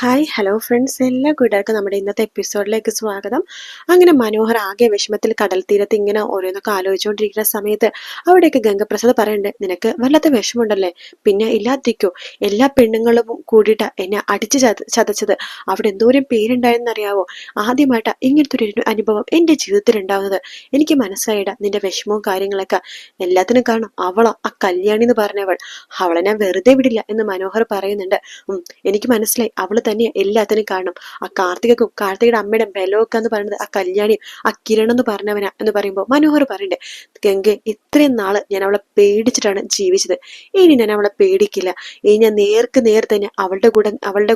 Hi hello friends, എല്ലാ കൂട്ടുകാർക്കും നമ്മുടെ ഇന്നത്തെ എപ്പിസോഡിലേക്ക് സ്വാഗതം. അങ്ങനെ മനോഹർ ആകെ വിഷമത്തിൽ കടൽ തീരത്ത് ഇങ്ങനെ ഓരോന്നൊക്കെ ആലോചിച്ചുകൊണ്ടിരിക്കുന്ന സമയത്ത് അവിടെയൊക്കെ ഗംഗപ്രസാദ് പറയുന്നുണ്ട്, നിനക്ക് വല്ലാത്ത വിഷമമുണ്ടല്ലേ, പിന്നെ ഇല്ലാതിരിക്കോ, എല്ലാ പെണ്ണുങ്ങളും കൂടിയിട്ട് എന്നെ അടിച്ചു ചതച്ചത്, അവിടെ എന്തോരം പേരുണ്ടായെന്നറിയാവോ. ആദ്യമായിട്ടാ ഇങ്ങനത്തെ ഒരു അനുഭവം എൻ്റെ ജീവിതത്തിൽ ഉണ്ടാവുന്നത്. എനിക്ക് മനസ്സിലായിടാ നിന്റെ വിഷമവും കാര്യങ്ങളൊക്കെ. എല്ലാത്തിനും കാരണം അവളാ, ആ കല്യാണി എന്ന് പറഞ്ഞവൾ. അവളെ ഞാൻ വെറുതെ വിടില്ല എന്ന് മനോഹർ പറയുന്നുണ്ട്. എനിക്ക് മനസ്സിലായി, അവള് തന്നെ എല്ലാത്തിനും കാരണം. ആ കാർത്തികയുടെ അമ്മയുടെ ബലമൊക്കെ എന്ന് പറയുന്നത് ആ കല്യാണിയും ആ കിരൺ എന്ന് പറഞ്ഞവനാ എന്ന് പറയുമ്പോൾ മനോഹർ പറയണ്ടേ, ഗംഗെ ഇത്രയും നാള് ഞാൻ അവളെ പേടിച്ചിട്ടാണ് ജീവിച്ചത്, ഇനി ഞാൻ അവളെ പേടിക്കില്ല. ഇനി ഞാൻ നേർക്ക് നേർ തന്നെ അവളുടെ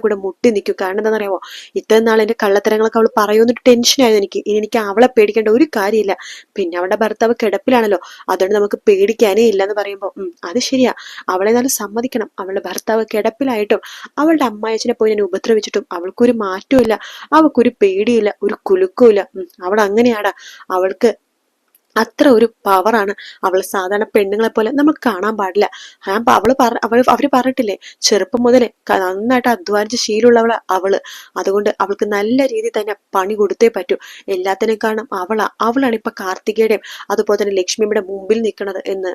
കൂടെ മുട്ടി നിൽക്കും. കാരണം എന്താണെന്നറിയാമോ, ഇത്രയും നാൾ എന്റെ കള്ളത്തരങ്ങളൊക്കെ അവൾ പറയുന്നൊരു ടെൻഷനായിരുന്നു എനിക്ക്. ഇനി എനിക്ക് അവളെ പേടിക്കേണ്ട ഒരു കാര്യമില്ല. പിന്നെ അവളുടെ ഭർത്താവ് കിടപ്പിലാണല്ലോ, അതുകൊണ്ട് നമുക്ക് പേടിക്കാനേ ഇല്ല എന്ന് പറയുമ്പോൾ അത് ശരിയാ, അവളെ നല്ല സമ്മതിക്കണം. അവളുടെ ഭർത്താവ് കിടപ്പിലായിട്ടും അവളുടെ അമ്മായച്ചനെ പോയി ഞാൻ ഉപദ്രവിച്ചിട്ടും അവൾക്കൊരു മാറ്റമില്ല, അവൾക്കൊരു പേടിയില്ല, ഒരു കുലുക്കമില്ല. അവൾ അങ്ങനെയാടാ. അവൾക്ക് അത്ര ഒരു പവറാണ്. അവൾ സാധാരണ പെണ്ണുങ്ങളെ പോലെ നമുക്ക് കാണാൻ പാടില്ല. അവര് പറഞ്ഞിട്ടില്ലേ, ചെറുപ്പം മുതലേ നന്നായിട്ട് അധ്വാനിച്ച് ശീലമുള്ളവളാ അവള്. അതുകൊണ്ട് അവൾക്ക് നല്ല രീതിയിൽ തന്നെ പണി കൊടുത്തേ പറ്റൂ. എല്ലാത്തിനും കാരണം അവളാണ് ഇപ്പൊ കാർത്തികയുടെയും അതുപോലെ തന്നെ ലക്ഷ്മിയുടെ മുമ്പിൽ നിൽക്കുന്നത് എന്ന്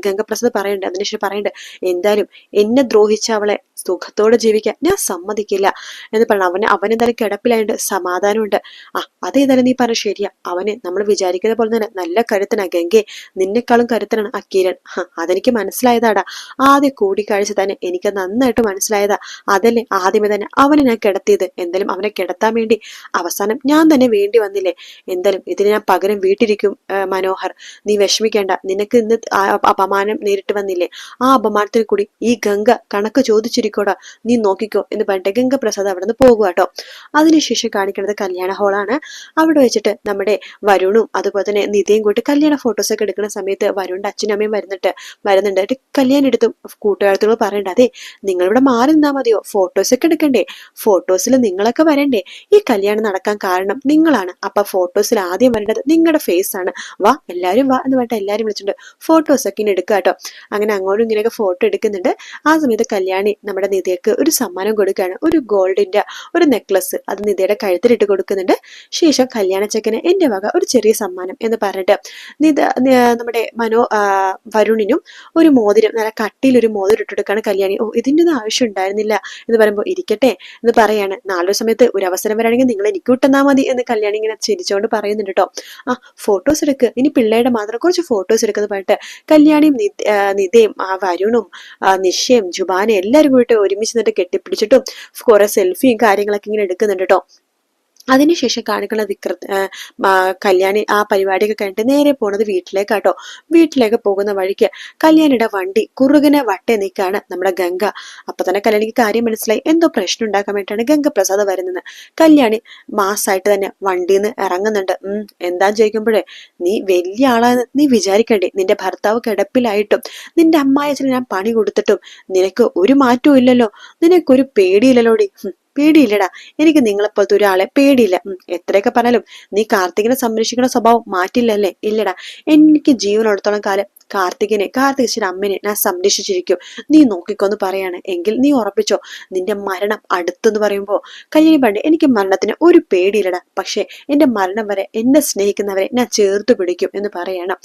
ഗംഗപ്രസാദ് പറയണ്ട്. അതിനുശേഷം പറയണ്ട്, എന്തായാലും എന്നെ ദ്രോഹിച്ച അവളെ സുഖത്തോടെ ജീവിക്കാൻ ഞാൻ സമ്മതിക്കില്ല എന്ന് പറഞ്ഞു. അവനെന്തായാലും കിടപ്പിലായിട്ട് സമാധാനമുണ്ട്. അതേതായാലും നീ പറഞ്ഞ ശരിയാ, അവന് നമ്മൾ വിചാരിക്കുന്ന പോലെ തന്നെ നല്ല കരുത്തനാ ഗംഗെ, നിന്നെക്കാളും കരുത്തനാണ് ആ കിരൺ. അതെനിക്ക് മനസ്സിലായതാടാ. ആദ്യ കൂടിക്കാഴ്ച തന്നെ എനിക്ക് നന്നായിട്ട് മനസ്സിലായതാ. അതല്ലേ ആദ്യമേ തന്നെ അവനെ ഞാൻ കിടത്തിയത്. എന്തായാലും അവനെ കിടത്താൻ വേണ്ടി അവസാനം ഞാൻ തന്നെ വേണ്ടി വന്നില്ലേ. എന്തായാലും ഇതിന് ഞാൻ പകരം വീട്ടിരിക്കും. മനോഹർ, നീ വിഷമിക്കേണ്ട. നിനക്ക് ഇന്ന് അപമാനം നേരിട്ട് വന്നില്ലേ, ആ അപമാനത്തിന് കൂടി ഈ ഗംഗ കണക്ക് ചോദിച്ചിരിക്കോടാ, നീ നോക്കിക്കോ എന്ന് പറഞ്ഞിട്ട് ഗംഗപ്രസാദ് അവിടെ നിന്ന് പോകുക കേട്ടോ. അതിനുശേഷം കാണിക്കുന്നത് കല്യാണ ഹോളാണ്. അവിടെ വെച്ചിട്ട് നമ്മുടെ വരുണും അതുപോലെ തന്നെ നിധിയും കൂട്ടി കല്യാണ ഫോട്ടോസ് ഒക്കെ എടുക്കുന്ന സമയത്ത് വരുണിന്റെ അച്ഛനും അമ്മയും വരുന്നുണ്ട്. കല്യാണം എടുത്തും കൂട്ടുകാരത്തോട് പറയണ്ട, അതെ നിങ്ങളിവിടെ മാറി നിന്നാ മതിയോ, ഫോട്ടോസ് ഒക്കെ എടുക്കണ്ടേ, ഫോട്ടോസിൽ നിങ്ങളൊക്കെ വരണ്ടേ, ഈ കല്യാണം നടക്കാൻ കാരണം നിങ്ങളാണ്. അപ്പൊ ഫോട്ടോസിൽ ആദ്യം വരേണ്ടത് നിങ്ങളുടെ ഫേസ് ആണ്, വാ എല്ലാരും വാ എന്ന് പറഞ്ഞിട്ട് എല്ലാരും വിളിച്ചിട്ടുണ്ട് ഫോട്ടോസ് ഒക്കെ ഇനി എടുക്കുക കേട്ടോ. അങ്ങനെ അങ്ങോട്ടും ഇങ്ങനെയൊക്കെ ഫോട്ടോ എടുക്കുന്നുണ്ട്. ആ സമയത്ത് കല്യാണി നമ്മുടെ നിധിക്ക് ഒരു സമ്മാനം കൊടുക്കുകയാണ്, ഒരു ഗോൾഡിന്റെ ഒരു നെക്ലസ്. അത് നിധിയുടെ കഴുത്തിലിട്ട് കൊടുക്കുന്നുണ്ട്. ശേഷം കല്യാണ ചെക്കന് എന്റെ വക ഒരു ചെറിയ സമ്മാനം എന്ന് പറഞ്ഞിട്ട് നമ്മുടെ വരുണിനും ഒരു മോതിരം, നല്ല കട്ടിയിലൊരു മോതിരം ഇട്ടെടുക്കാണ് കല്യാണി. ഇതിന്റെ ഒന്നും ആവശ്യം ഉണ്ടായിരുന്നില്ല എന്ന് പറയുമ്പോൾ ഇരിക്കട്ടെ എന്ന് പറയാണ്. നാളൊരു സമയത്ത് ഒരു അവസരം വരാണെങ്കിൽ നിങ്ങൾ എനിക്ക് വിട്ടെന്നാ മതി എന്ന് കല്യാണി ഇങ്ങനെ ചിരിച്ചോണ്ട് പറയുന്നുണ്ട് കേട്ടോ. ഫോട്ടോസ് എടുക്കുക, ഇനി പിള്ളേരുടെ മാത്രം കുറച്ച് ഫോട്ടോസ് എടുക്കുന്ന പറഞ്ഞിട്ട് കല്യാണിയും നിധയും വരുണും നിശ്ചയും ജുബാനും എല്ലാവരും കൂടിയിട്ട് ഒരുമിച്ച് നിന്നിട്ട് കെട്ടിപ്പിടിച്ചിട്ടും കുറെ സെൽഫിയും കാര്യങ്ങളൊക്കെ ഇങ്ങനെ എടുക്കുന്നുണ്ട് കേട്ടോ. അതിനുശേഷം കാണിക്കുന്ന കല്യാണി ആ പരിപാടിയൊക്കെ കഴിഞ്ഞിട്ട് നേരെ പോണത് വീട്ടിലേക്കാട്ടോ. വീട്ടിലേക്ക് പോകുന്ന വഴിക്ക് കല്യാണിയുടെ വണ്ടി കുറുകനെ വട്ടേ നിൽക്കാണ് നമ്മുടെ ഗംഗ. അപ്പൊ തന്നെ കല്യാണിക്ക് കാര്യം മനസ്സിലായി, എന്തോ പ്രശ്നം ഉണ്ടാക്കാൻ വേണ്ടിയിട്ടാണ് ഗംഗപ്രസാദ് വരുന്നത്. കല്യാണി മാസായിട്ട് തന്നെ വണ്ടിയിൽ നിന്ന് ഇറങ്ങുന്നുണ്ട്. എന്താന്ന് ചോദിക്കുമ്പോഴേ, നീ വലിയ ആളാന്ന് നീ വിചാരിക്കണ്ടേ, നിന്റെ ഭർത്താവ് കിടപ്പിലായിട്ടും നിന്റെ അമ്മായച്ചന് ഞാൻ പണി കൊടുത്തിട്ടും നിനക്ക് ഒരു മാറ്റവും ഇല്ലല്ലോ, നിനക്കൊരു പേടിയില്ലല്ലോടി. പേടിയില്ലടാ, എനിക്ക് നിങ്ങളെപ്പോലത്തെ ഒരാളെ പേടിയില്ല. എത്രയൊക്കെ പറഞ്ഞാലും നീ കാർത്തികിനെ സംരക്ഷിക്കുന്ന സ്വഭാവം മാറ്റില്ലല്ലേ. ഇല്ലടാ, എനിക്ക് ജീവനോടത്തോളം കാലം കാർത്തികേശ്വര അമ്മനെ ഞാൻ സംരക്ഷിച്ചിരിക്കും, നീ നോക്കിക്കോന്ന് പറയാണ്. എങ്കിൽ നീ ഉറപ്പിച്ചോ, നിന്റെ മരണം അടുത്തെന്ന് പറയുമ്പോ കല്യാണി പണ്ട്, എനിക്ക് മരണത്തിന് ഒരു പേടിയില്ലടാ, പക്ഷെ എന്റെ മരണം വരെ എന്നെ സ്നേഹിക്കുന്നവരെ ഞാൻ ചേർത്ത് പിടിക്കും എന്ന് പറയണം.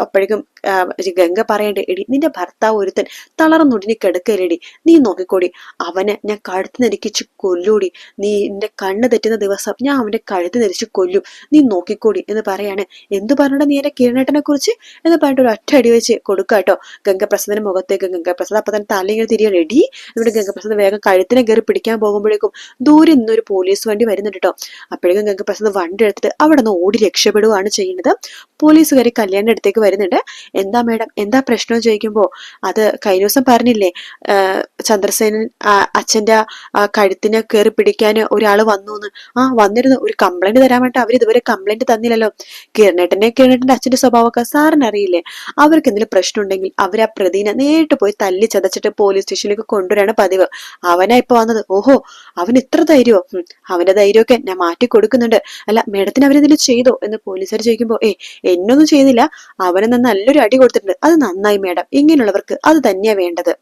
അപ്പോഴേക്കും ഗംഗ പറയണ്ടേ, എടി നിന്റെ ഭർത്താവ് ഒരുത്തൻ തളർന്നൊടിഞ്ഞ് കിടക്കലടി, നീ നോക്കിക്കോടി, അവനെ ഞാൻ കഴുത്ത് നെരിക്കിച്ച് കൊല്ലൂടി, നീ എന്റെ കണ്ണ് തെറ്റുന്ന ദിവസം ഞാൻ അവന്റെ കഴുത്ത് നെരിച്ച് കൊല്ലും, നീ നോക്കിക്കോടി എന്ന് പറയാണ്. എന്ത് പറഞ്ഞിട്ട് നീ എന്റെ കിരണേട്ടനെ കുറിച്ച് എന്ന് പറഞ്ഞിട്ട് ഒരു ഒറ്റ അടി വെച്ച് കൊടുക്കാട്ടോ ഗംഗപ്രസാദിന്റെ മുഖത്തേക്ക്. ഗംഗപ്രസാദ് അപ്പൊ തന്നെ തലയിങ്ങനെ തിരിയാൻ റെഡി. എന്നിട്ട് ഗംഗപ്രസാദ് വേഗം കഴുത്തിനെ കയറി പിടിക്കാൻ പോകുമ്പോഴേക്കും ദൂരെ നിന്നൊരു പോലീസ് വണ്ടി വരുന്നുണ്ട് കേട്ടോ. അപ്പോഴേക്കും ഗംഗപ്രസാദ് വണ്ടി എടുത്തിട്ട് അവിടെ നിന്ന് ഓടി രക്ഷപ്പെടുകയാണ് ചെയ്യുന്നത്. പോലീസുകാരി കല്യാണിന്റെ അടുത്തേക്ക് വരുന്നുണ്ട്. എന്താ മേഡം, എന്താ പ്രശ്നം ചോദിക്കുമ്പോ, അത് കഴിഞ്ഞ ദിവസം പറഞ്ഞില്ലേ ചന്ദ്രസേനൻ അച്ഛന്റെ കഴുത്തിനെ കയറി പിടിക്കാൻ ഒരാള് വന്നു എന്ന്. വന്നിരുന്നു, ഒരു കംപ്ലൈന്റ് തരാൻ വേണ്ടി. അവർ ഇതുവരെ കംപ്ലൈന്റ് തന്നില്ലല്ലോ. കിരണേട്ടന്റെ അച്ഛന്റെ സ്വഭാവമൊക്കെ സാറിന് അറിയില്ലേ. അവർക്ക് എന്തെങ്കിലും പ്രശ്നം ഉണ്ടെങ്കിൽ അവർ ആ പ്രതിനെ നേരിട്ട് പോയി തല്ലി ചതച്ചിട്ട് പോലീസ് സ്റ്റേഷനിലേക്ക് കൊണ്ടുവരാണ് പതിവ്. അവനാ ഇപ്പൊ വന്നത്. ഓഹോ, അവൻ ഇത്ര ധൈര്യമോ? അവന്റെ ധൈര്യമൊക്കെ ഞാൻ മാറ്റി കൊടുക്കുന്നുണ്ട്. അല്ല മേഡത്തിന് അവരെന്തെങ്കിലും ചെയ്തോ എന്ന് പോലീസുകാർ ചോദിക്കുമ്പോ, എന്നൊന്നും ചെയ്തില്ല, അവനെ നല്ലൊരു അടി കൊടുത്തിട്ടുണ്ട്. അത് നന്നായി മേഡം, ഇങ്ങനെയുള്ളവർക്ക് അത് തന്നെയാ വേണ്ടത്.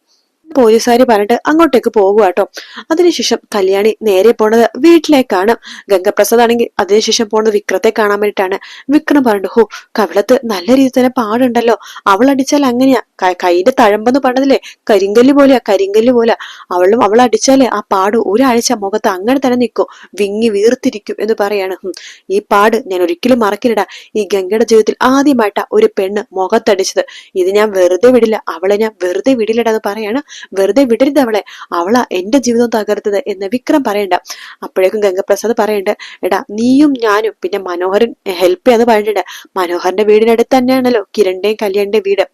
പോലീസുകാർ പറഞ്ഞിട്ട് അങ്ങോട്ടേക്ക് പോകുക കേട്ടോ. അതിനുശേഷം കല്യാണി നേരെ പോണത് വീട്ടിലേക്കാണ്. ഗംഗപ്രസാദ് ആണെങ്കിൽ അതിനുശേഷം പോണത് വിക്രത്തെ കാണാൻ വേണ്ടിയിട്ടാണ്. വിക്രം പറഞ്ഞു, ഹോ കവിളത്ത് നല്ല രീതിയിൽ തന്നെ പാടുണ്ടല്ലോ, അവൾ അടിച്ചാൽ അങ്ങനെയാ, കൈന്റെ തഴമ്പെന്ന് പറഞ്ഞതില്ലേ കരിങ്കല്ല് പോലെയാ അവൾ അടിച്ചാലേ ആ പാട് ഒരാഴ്ച മുഖത്ത് അങ്ങനെ തന്നെ നിൽക്കും, വിങ്ങി വീർത്തിരിക്കും എന്ന് പറയാണ്. ഈ പാട് ഞാൻ ഒരിക്കലും മറക്കില്ലടാ. ഈ ഗംഗയുടെ ജീവിതത്തിൽ ആദ്യമായിട്ടാ ഒരു പെണ്ണ് മുഖത്തടിച്ചത്. ഇത് ഞാൻ വെറുതെ വിടില്ല, അവളെ ഞാൻ വെറുതെ വിടില്ലടാ എന്ന് പറയാണ്. വെറുതെ വിടരുത് അവളെ, അവളാ എന്റെ ജീവിതം തകർത്തത് എന്ന് വിക്രം പറയണ്ട. അപ്പോഴേക്കും ഗംഗപ്രസാദ് പറയണ്ട്, എടാ നീയും ഞാനും പിന്നെ മനോഹരൻ ഹെൽപ്പ് ചെയ്യാന്ന് പറഞ്ഞിട്ടുണ്ട്. മനോഹരന്റെ വീടിനടുത്ത് തന്നെയാണല്ലോ കിരണിന്റെയും കല്യാണിന്റെയും വീട്.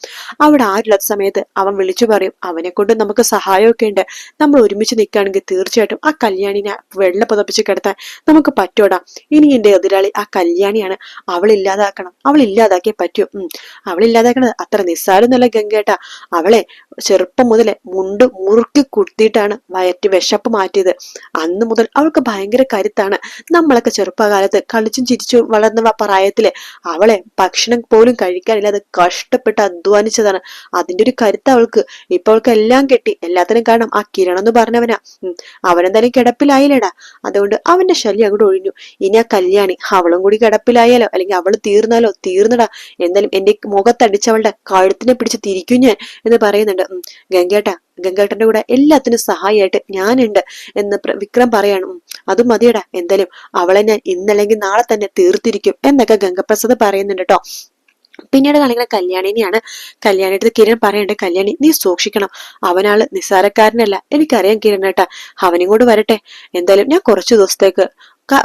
അവിടെ ആരില്ലാത്ത സമയത്ത് അവൻ വിളിച്ചു പറയും, അവനെ കൊണ്ട് നമുക്ക് സഹായമൊക്കെ ഉണ്ട്, നമ്മൾ ഒരുമിച്ച് നിൽക്കുകയാണെങ്കിൽ തീർച്ചയായിട്ടും ആ കല്യാണിനെ വെള്ള പുതപ്പിച്ച് കിടത്താൻ നമുക്ക് പറ്റൂടാ. ഇനി എന്റെ എതിരാളി ആ കല്യാണിയാണ്, അവൾ ഇല്ലാതാക്കിയേ പറ്റൂ. അവൾ ഇല്ലാതാക്കണത് അത്ര നിസ്സാരമൊന്നുമല്ല ഗംഗേട്ടാ. അവളെ ചെറുപ്പം മുതലേ മുണ്ട് മുറുക്കി കുത്തിയിട്ടാണ് വയറ്റ് വിശപ്പ് മാറ്റിയത്. അന്ന് മുതൽ അവൾക്ക് ഭയങ്കര കരുത്താണ്. നമ്മളൊക്കെ ചെറുപ്പകാലത്ത് കളിച്ചും ചിരിച്ചു വളർന്ന പ്രായത്തില് അവളെ ഭക്ഷണം പോലും കഴിക്കാനില്ലാതെ കഷ്ടപ്പെട്ട് അധ്വാനിച്ചതാണ്. അതിന്റെ ഒരു കരുത്ത് അവൾക്ക്. ഇപ്പൊ അവൾക്ക് എല്ലാം കിട്ടി. എല്ലാത്തിനും കാരണം ആ കിരൺ എന്ന് പറഞ്ഞവനാ. അവനെന്തായാലും കിടപ്പിലായില്ലടാ, അതുകൊണ്ട് അവന്റെ ശല്യം അങ്ങോട്ട് ഒഴിഞ്ഞു. ഇനി ആ കല്യാണി അവളും കൂടി കിടപ്പിലായാലോ, അല്ലെങ്കിൽ അവള് തീർന്നടാ. എന്തായാലും എന്റെ മുഖത്തടിച്ചവളുടെ കഴുത്തിനെ പിടിച്ച് തിരിക്കും ഞാൻ എന്ന് പറയുന്നുണ്ട്. ഗംഗേട്ടന്റെ കൂടെ എല്ലാത്തിനും സഹായിയായിട്ട് ഞാനുണ്ട് എന്ന് വിക്രം പറയാണ്. അതും മതിയടാ, എന്തായാലും അവളെ ഞാൻ ഇന്നല്ലെങ്കിൽ നാളെ തന്നെ തീർത്തിരിക്കും എന്നൊക്കെ ഗംഗപ്രസാദ് പറയുന്നുണ്ട് കേട്ടോ. പിന്നീട് കാണിക്കുന്ന കല്യാണിനെയാണ്. കല്യാണിയുടെ കിരൺ പറയണ്ടേ, കല്യാണി നീ സൂക്ഷിക്കണം, അവനാള് നിസ്സാരക്കാരനല്ല, എനിക്കറിയാം കിരണേട്ടാ, അവനും കൂടെ വരട്ടെ. എന്തായാലും ഞാൻ കുറച്ചു ദിവസത്തേക്ക്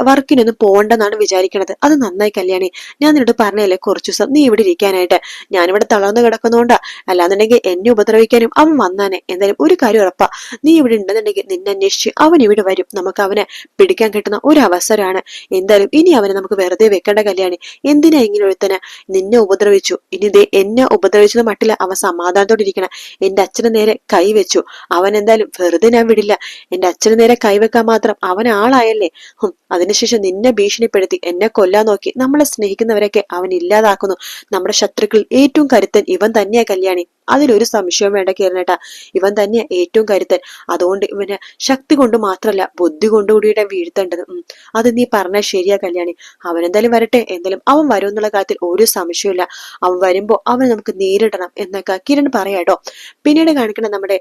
വർക്കിനൊന്നും പോകണ്ടെന്നാണ് വിചാരിക്കണത്. അത് നന്നായി കല്യാണി, ഞാൻ നിന്നോട് പറഞ്ഞല്ലേ കുറച്ചു ദിവസം നീ ഇവിടെ ഇരിക്കാനായിട്ട്. ഞാനിവിടെ തളർന്നു കിടക്കുന്നോണ്ടാ, അല്ലാന്നുണ്ടെങ്കിൽ എന്നെ ഉപദ്രവിക്കാനും അവൻ വന്നാനെ. എന്തായാലും ഒരു കാര്യം ഉറപ്പാ, നീ ഇവിടെ ഉണ്ടെന്നുണ്ടെങ്കിൽ നിന്നെ അന്വേഷിച്ച് അവൻ ഇവിടെ വരും. നമുക്ക് അവനെ പിടിക്കാൻ കിട്ടുന്ന ഒരു അവസരമാണ്. എന്തായാലും ഇനി അവനെ നമുക്ക് വെറുതെ വെക്കേണ്ട കല്യാണി. എന്തിനാ ഇങ്ങനെ ഒരുത്തനെ നിന്നെ ഉപദ്രവിച്ചു, ഇനി ദേ എന്നെ ഉപദ്രവിച്ചത് മട്ടില്ല അവൻ സമാധാനത്തോടെ ഇരിക്കണം. എന്റെ അച്ഛന് നേരെ കൈവച്ചു, അവൻ എന്തായാലും വെറുതെ ഞാൻ വിടില്ല. എന്റെ അച്ഛന് നേരെ കൈവെക്കാൻ മാത്രം അവൻ ആളായല്ലേ. അതിനുശേഷം നിന്നെ ഭീഷണിപ്പെടുത്തി എന്നെ കൊല്ലാൻ നോക്കി നമ്മളെ സ്നേഹിക്കുന്നവരൊക്കെ അവൻ ഇല്ലാതാക്കുന്നു. നമ്മുടെ ശത്രുക്കളിൽ ഏറ്റവും കരുത്തൻ ഇവൻ തന്നെയാ കല്യാണി, അതിലൊരു സംശയവും വേണ്ട കിരണേട്ടാ. ഇവൻ തന്നെയാ ഏറ്റവും കരുത്തൻ. അതുകൊണ്ട് ഇവന് ശക്തി കൊണ്ട് മാത്രല്ല ബുദ്ധി കൊണ്ടുകൂടിയിട്ട് വീഴ്ത്തേണ്ടത്. അത് നീ പറഞ്ഞാൽ ശരിയാ കല്യാണി. അവൻ എന്തായാലും വരട്ടെ, എന്തായാലും അവൻ വരും എന്നുള്ള കാര്യത്തിൽ ഒരു സംശയമില്ല. അവൻ വരുമ്പോ അവനെ നമുക്ക് നേരിടണം എന്നൊക്കെ കിരൺ പറയാട്ടോ. പിന്നീട് കാണിക്കണം നമ്മുടെ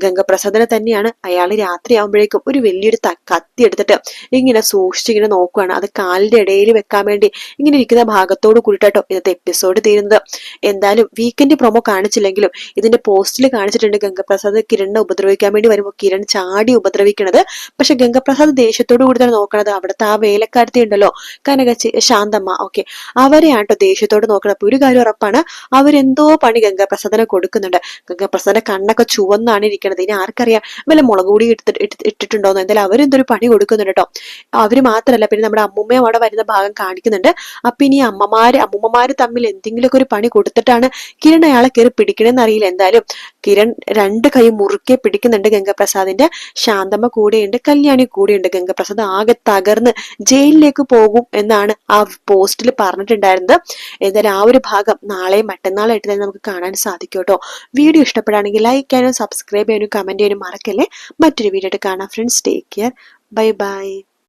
ഗംഗപ്രസാദിനെ തന്നെയാണ്. അയാൾ രാത്രി ആവുമ്പോഴേക്കും ഒരു വലിയൊരു കത്തി എടുത്തിട്ട് ഇങ്ങനെ സൂക്ഷിച്ചിങ്ങനെ നോക്കുവാണ്. അത് കാലിന്റെ ഇടയിൽ വെക്കാൻ വേണ്ടി ഇങ്ങനെ ഇരിക്കുന്ന ഭാഗത്തോട് കൂടിയിട്ടോ ഇന്നത്തെ എപ്പിസോഡ് തീരുന്നത്. എന്തായാലും വീക്കെൻഡ് പ്രൊമോ കാണിച്ചില്ലെങ്കിലും ഇതിന്റെ പോസ്റ്റിൽ കാണിച്ചിട്ടുണ്ട് ഗംഗപ്രസാദ് കിരണിനെ ഉപദ്രവിക്കാൻ വേണ്ടി വരുമ്പോൾ കിരൺ ചാടി ഉപദ്രവിക്കണത്. പക്ഷെ ഗംഗപ്രസാദ് ദേഷ്യത്തോടു കൂടി തന്നെ നോക്കണത് അവിടുത്തെ ആ വേലക്കാരത്തി ഉണ്ടല്ലോ ശാന്തമ്മ, ഓക്കെ, അവരെയാട്ടോ ദേഷ്യത്തോട് നോക്കണം. അപ്പൊ ഒരു കാര്യം ഉറപ്പാണ്, അവരെന്തോ പണി ഗംഗപ്രസാദിനെ കൊടുക്കുന്നുണ്ട്. ഗംഗപ്രസാദിന്റെ കണ്ണൊക്കെ ചുവന്നാണ് ഇരിക്കണത്. ഇനി ആർക്കറിയാം വല്ല മുളക് കൂടി ഇട്ടിട്ടുണ്ടോന്ന്. എന്തായാലും അവരെന്തൊരു പണി കൊടുക്കുന്നുണ്ട് കേട്ടോ. അവര് മാത്രല്ല, പിന്നെ നമ്മുടെ അമ്മുമ്മയും അവിടെ വരുന്ന ഭാഗം കാണിക്കുന്നുണ്ട്. അപ്പൊ ഇനി അമ്മുമ്മമാര് തമ്മിൽ എന്തെങ്കിലുമൊക്കെ ഒരു പണി കൊടുത്തിട്ടാണ് കിരൺ അയാളെ കയറി പിടിക്കണമെന്ന് അറിയില്ല. എന്തായാലും കിരൺ രണ്ട് കൈ മുറുക്കെ പിടിക്കുന്നുണ്ട് ഗംഗപ്രസാദിന്റെ. ശാന്തമ്മ കൂടെയുണ്ട്, കല്യാണി കൂടെയുണ്ട്. ഗംഗപ്രസാദ് ആകെ തകർന്ന് ജയിലിലേക്ക് പോകും എന്നാണ് ആ പോസ്റ്റിൽ പറഞ്ഞിട്ടുണ്ടായിരുന്നത്. എന്തായാലും ആ ഒരു ഭാഗം നാളെയും മറ്റന്നാളായിട്ട് തന്നെ നമുക്ക് കാണാൻ സാധിക്കും കേട്ടോ. വീഡിയോ ഇഷ്ടപ്പെടുകയാണെങ്കിൽ ലൈക്ക് ചെയ്യാനും സബ്സ്ക്രൈബ് ചെയ്യാനും കമന്റ് ചെയ്യാനും മറക്കല്ലേ. മറ്റൊരു വീഡിയോ ആയിട്ട് കാണാം friends. Take care, bye bye.